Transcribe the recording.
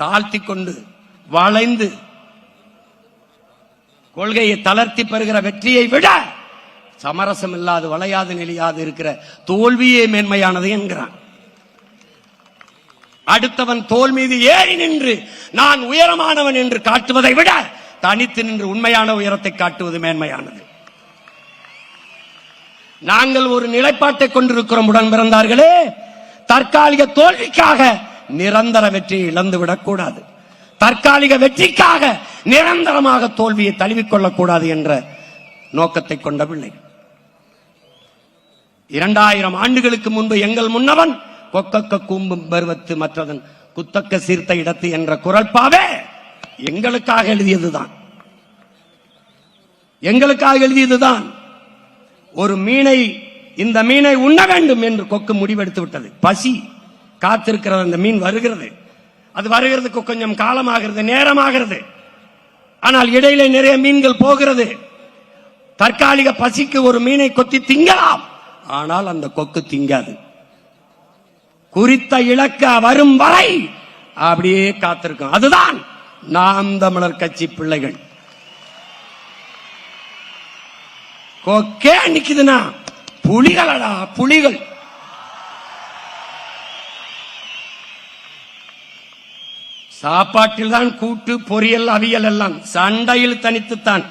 தாழ்த்தி கொண்டு வளைந்து கொள்கையை தளர்த்தி பெறுகிற வெற்றியை விட சமரசம் இல்லாது வளையாது நெளியாது இருக்கிற தோல்வியே மேன்மையானது என்கிறான். அடுத்தவன் தோல் மீது ஏறி நின்று நான் உயரமானவன் என்று காட்டுவதை விட தனித்து நின்று உண்மையான உயரத்தை காட்டுவது மேன்மையானது. நாங்கள் ஒரு நிலைப்பாட்டை கொண்டிருக்கிறோம் உடன் பிறந்தார்களே. தற்காலிக தோல்விக்காக நிரந்தர வெற்றியை இழந்துவிடக் கூடாது. தற்காலிக வெற்றிக்காக நிரந்தரமாக தோல்வியை தழுவிக்கொள்ளக் கூடாது என்ற நோக்கத்தை கொண்ட பிள்ளை. 2000 ஆண்டுகளுக்கு முன்பு எங்கள் முன்னவன் கொக்கக்க கூம்பும் பருவத்து மற்றதன் குத்தக்க சீர்த்த இடத்து என்ற குரல்பாவே எங்களுக்காக எழுதியதுதான். ஒரு மீனை, இந்த மீனை உண்ண வேண்டும் என்று கொக்கு முடிவெடுத்து விட்டது. பசி காத்திருக்கிறது, அந்த மீன் வருகிறது. அது வருகிறதுக்கு கொஞ்சம் காலமாகிறது, நேரமாகிறது. ஆனால் இடையிலே நிறைய மீன்கள் போகிறது. தற்காலிக பசிக்கு ஒரு மீனை கொத்தி திங்கலாம், ஆனால் அந்த கொக்கு திங்காது. குறித்த இலக்க வரும் வரை அப்படியே காத்திருக்கும். அதுதான் நாம் தமிழர் கட்சி பிள்ளைகள். கொக்கே நிக்குதுன்னா புலிகளடா, புலிகள். சாப்பாட்டில் தான் கூட்டு பொரியல் அவியல் எல்லாம், சண்டையில் தனித்துத்தான்.